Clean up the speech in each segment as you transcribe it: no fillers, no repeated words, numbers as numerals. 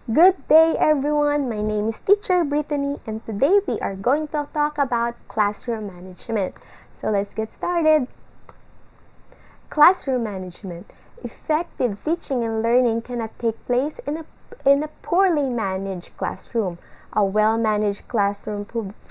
Good day everyone, my name is Teacher Brittany and today we are going to talk about classroom management. So let's get started. Classroom management. Effective teaching and learning cannot take place in a poorly managed classroom. A well-managed classroom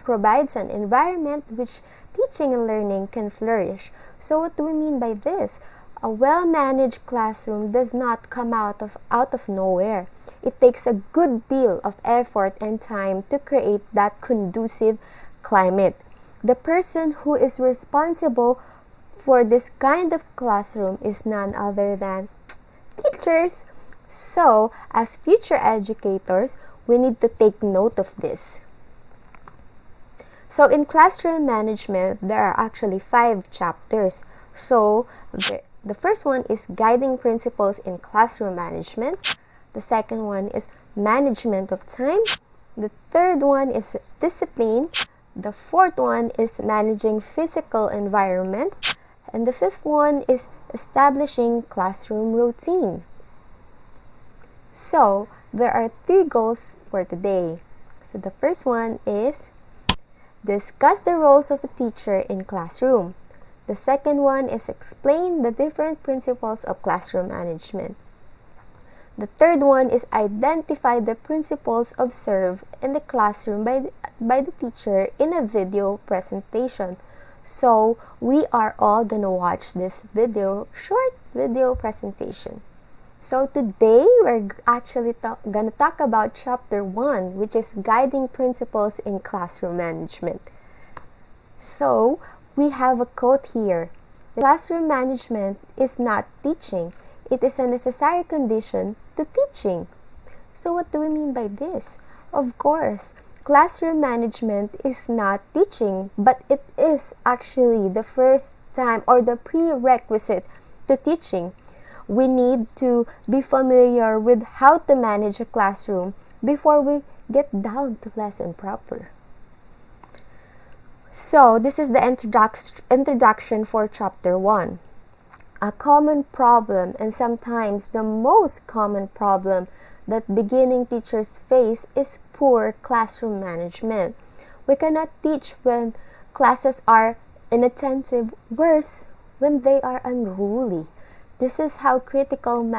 provides an environment which teaching and learning can flourish. So what do we mean by this? A well-managed classroom does not come out of nowhere. It takes a good deal of effort and time to create that conducive climate. The person who is responsible for this kind of classroom is none other than teachers. So, as future educators, we need to take note of this. So, in classroom management, there are actually 5 chapters. So, the first one is Guiding Principles in Classroom Management. The second one is Management of Time. The third one is Discipline. The fourth one is Managing Physical Environment. And the fifth one is Establishing Classroom Routine. So, there are 3 goals for today. So, the first one is discuss the roles of a teacher in classroom. The second one is explain the different principles of classroom management. The third one is identify the principles observed in the classroom by the teacher in a video presentation. So, we are all gonna watch this short video presentation. So, today we're actually gonna talk about chapter 1, which is Guiding Principles in Classroom Management. So, we have a quote here. Classroom management is not teaching. It is a necessary condition to teaching. So what do we mean by this? Of course, classroom management is not teaching, but it is actually the first time or the prerequisite to teaching. We need to be familiar with how to manage a classroom before we get down to lesson proper. So, this is the introduction for chapter 1. A common problem, and sometimes the most common problem that beginning teachers face, is poor classroom management. We cannot teach when classes are inattentive, worse, when they are unruly. This is how critical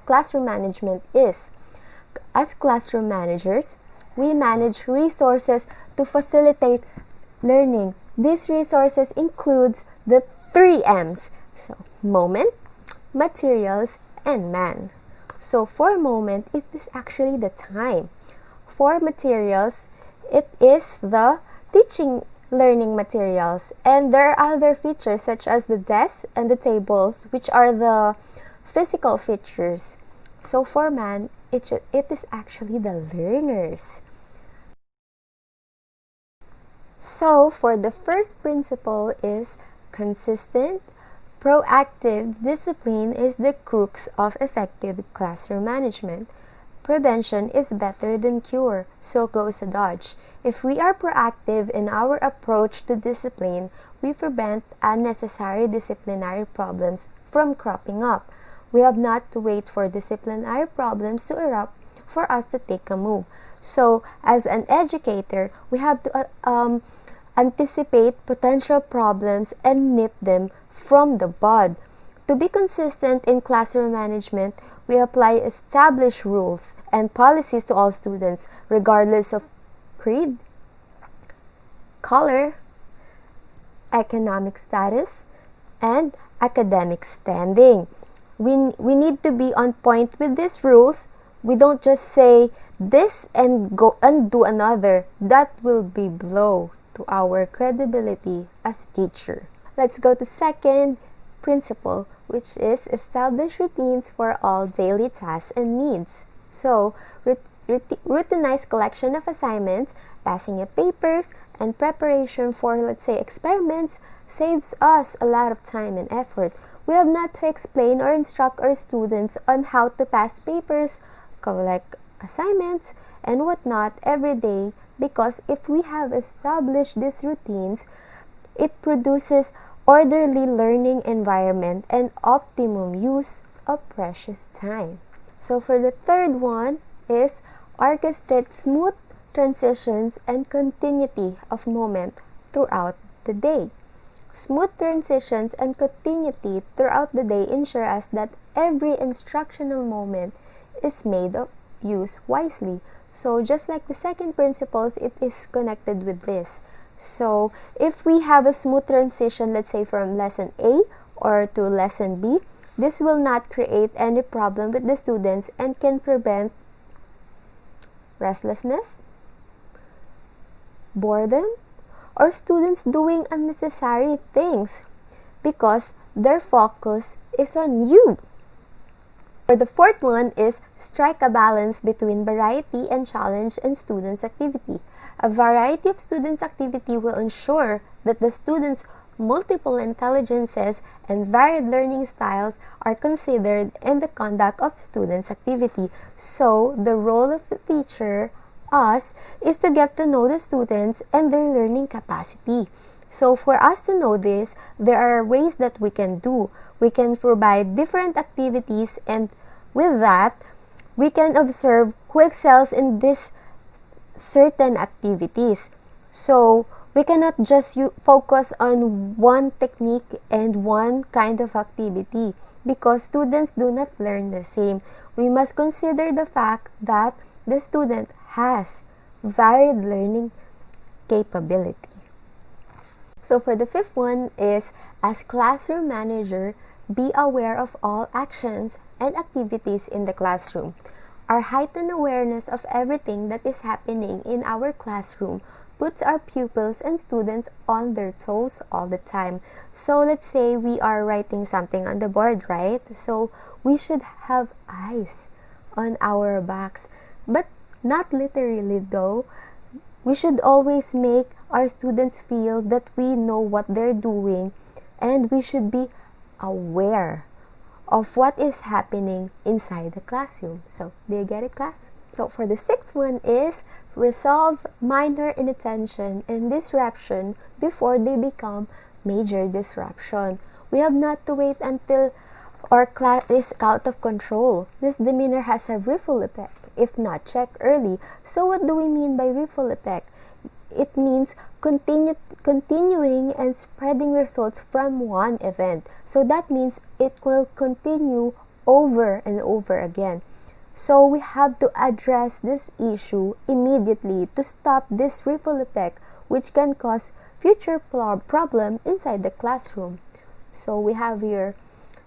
classroom management is. As classroom managers, we manage resources to facilitate learning. These resources includes the 3 M's. So, moment, materials, and man. So, for moment, it is actually the time. For materials, it is the teaching learning materials. And there are other features such as the desks and the tables, which are the physical features. So, for man, it is actually the learners. So, for the first principle is consistent. Proactive discipline is the crux of effective classroom management. Prevention is better than cure, so goes adage. If we are proactive in our approach to discipline, we prevent unnecessary disciplinary problems from cropping up. We have not to wait for disciplinary problems to erupt for us to take a move. So, as an educator, we have to anticipate potential problems and nip them from the bud. To be consistent in classroom management, we apply established rules and policies to all students, regardless of creed, color, economic status, and academic standing. We need to be on point with these rules. We don't just say this and go and do another. That will be blow to our credibility as a teacher. Let's go to second principle, which is establish routines for all daily tasks and needs. So, routinized collection of assignments, passing of papers, and preparation for, let's say, experiments saves us a lot of time and effort. We have not to explain or instruct our students on how to pass papers, collect assignments, and whatnot every day, because if we have established these routines, it produces orderly learning environment and optimum use of precious time. So for the third one, is orchestrate smooth transitions and continuity of moment throughout the day. Smooth transitions and continuity throughout the day ensure us that every instructional moment is made of use wisely. So just like the second principle, it is connected with this. So if we have a smooth transition, let's say from lesson A or to lesson B, this will not create any problem with the students and can prevent restlessness, boredom, or students doing unnecessary things because their focus is on you. Or the fourth one is strike a balance between variety and challenge in students' activity. A variety of students' activity will ensure that the students' multiple intelligences and varied learning styles are considered in the conduct of students' activity. So, the role of the teacher, us, is to get to know the students and their learning capacity. So, for us to know this, there are ways that we can do. We can provide different activities, and with that, we can observe who excels in this certain activities. So, we cannot just focus on one technique and one kind of activity because students do not learn the same. We must consider the fact that the student has varied learning capability. So for the fifth one is, as classroom manager, be aware of all actions and activities in the classroom. Our heightened awareness of everything that is happening in our classroom puts our pupils and students on their toes all the time. So let's say we are writing something on the board, right? So we should have eyes on our backs, but not literally though. We should always make our students feel that we know what they're doing, and we should be aware of what is happening inside the classroom. So, do you get it, class? So, for the sixth one is resolve minor inattention and disruption before they become major disruption. We have not to wait until our class is out of control. This demeanor has a ripple effect if not checked early. So what do we mean by ripple effect? It means continuing and spreading results from one event. So that means it will continue over and over again. So we have to address this issue immediately to stop this ripple effect, which can cause future problem inside the classroom. So we have here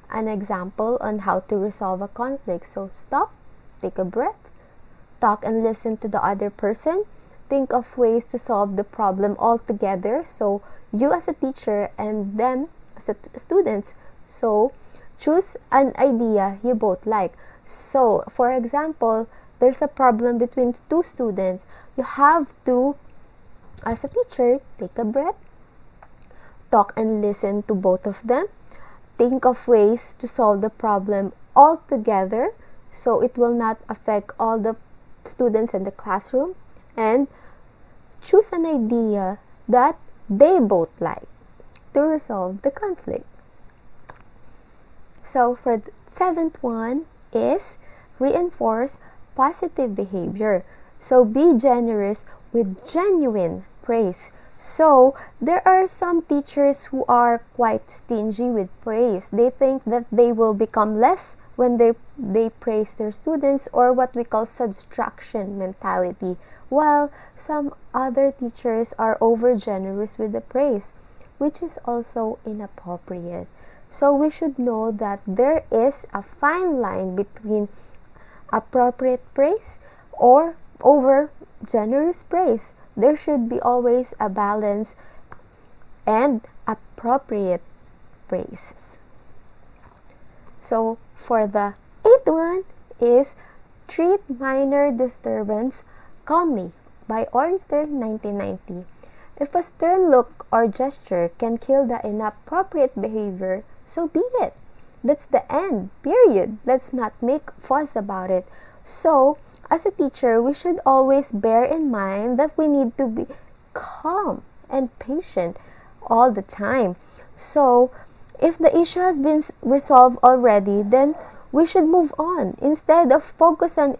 an example on how to resolve a conflict. So stop, take a breath, talk and listen to the other person, think of ways to solve the problem all together. So you as a teacher and them as a students. So choose an idea you both like. So for example, there's a problem between two students. You have to, as a teacher, take a breath, talk and listen to both of them, think of ways to solve the problem all together so it will not affect all the students in the classroom, and choose an idea that they both like to resolve the conflict. So for the seventh one is reinforce positive behavior. So be generous with genuine praise. So there are some teachers who are quite stingy with praise. They think that they will become less when they praise their students, or what we call subtraction mentality, while some other teachers are over generous with the praise, which is also inappropriate. So we should know that there is a fine line between appropriate praise or over generous praise. There should be always a balance and appropriate praises. So for the eighth one is treat minor disturbance calmly by Ornstein 1990. If a stern look or gesture can kill the inappropriate behavior, so be it. That's the end, period. Let's not make fuss about it. So, as a teacher, we should always bear in mind that we need to be calm and patient all the time. So, if the issue has been resolved already, then we should move on. Instead of focusing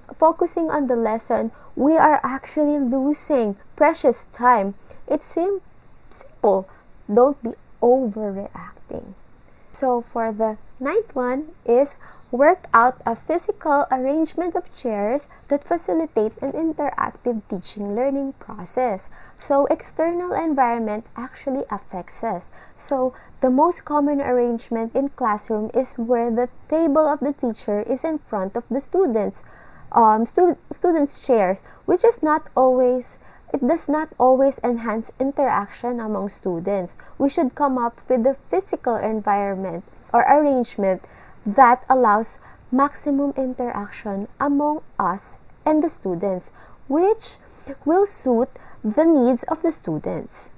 on the lesson, we are actually losing precious time. It's simple. Don't be overreacting. So for the ninth one is work out a physical arrangement of chairs that facilitate an interactive teaching learning process. So external environment actually affects us. So the most common arrangement in classroom is where the table of the teacher is in front of the students' chairs, which is not always it does not always enhance interaction among students. We should come up with a physical environment or arrangement that allows maximum interaction among us and the students, which will suit the needs of the students.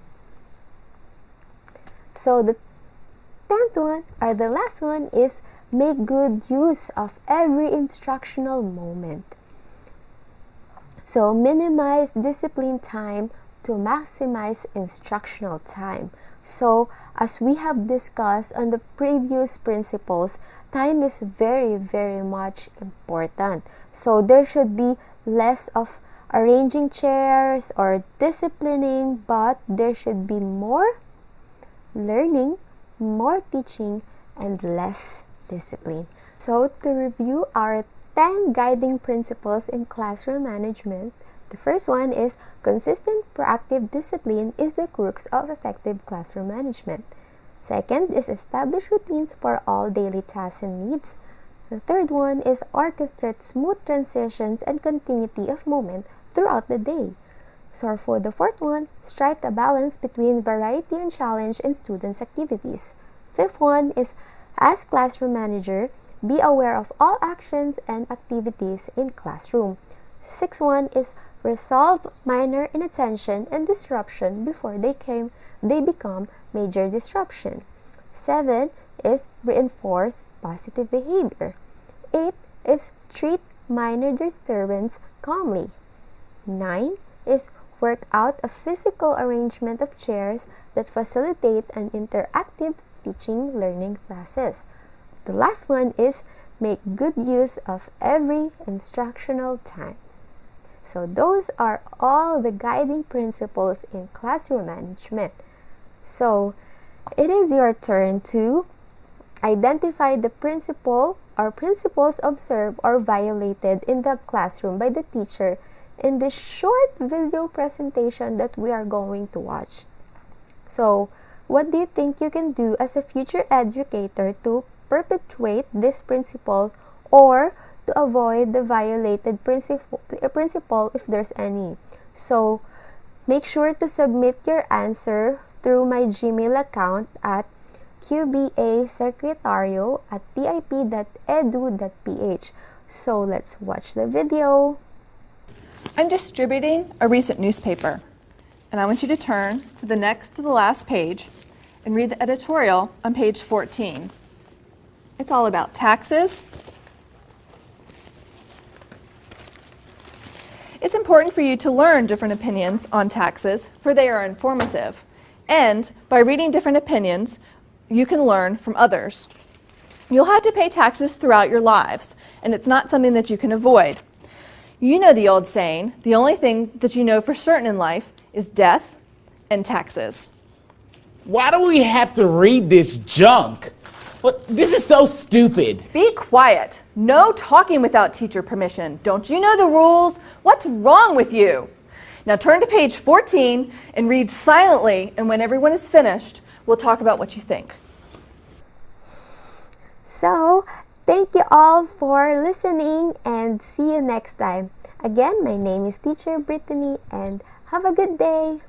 So the 10th one, or the last one, is make good use of every instructional moment. So minimize discipline time to maximize instructional time. So as we have discussed on the previous principles, time is very, very much important. So there should be less of arranging chairs or disciplining, but there should be more learning, more teaching, and less discipline. So to review our 10 guiding principles in classroom management, the first one is consistent proactive discipline is the crux of effective classroom management. Second is establish routines for all daily tasks and needs. The third one is orchestrate smooth transitions and continuity of movement throughout the day. So for the fourth one, strike a balance between variety and challenge in students' activities. Fifth one is, as classroom manager, be aware of all actions and activities in classroom. Sixth one is resolve minor inattention and disruption before they become major disruption. 7 is reinforce positive behavior. 8 is treat minor disturbance calmly. 9 is work out a physical arrangement of chairs that facilitate an interactive teaching learning process. The last one is make good use of every instructional time. So those are all the guiding principles in classroom management. So it is your turn to identify the principle or principles observed or violated in the classroom by the teacher in this short video presentation that we are going to watch. So what do you think you can do as a future educator to perpetuate this principle or to avoid the violated principle if there's any? So make sure to submit your answer through my Gmail account at qbasecretario@tip.edu.ph. So let's watch the video. I'm distributing a recent newspaper, and I want you to turn to the next to the last page and read the editorial on page 14. It's all about taxes. It's important for you to learn different opinions on taxes, for they are informative. And by reading different opinions, you can learn from others. You'll have to pay taxes throughout your lives, and it's not something that you can avoid. You know the old saying, the only thing that you know for certain in life is death and taxes. Why do we have to read this junk? This is so stupid. Be quiet. No talking without teacher permission. Don't you know the rules? What's wrong with you? Now turn to page 14 and read silently, and when everyone is finished, we'll talk about what you think. So, thank you all for listening and see you next time. Again, my name is Teacher Brittany and have a good day.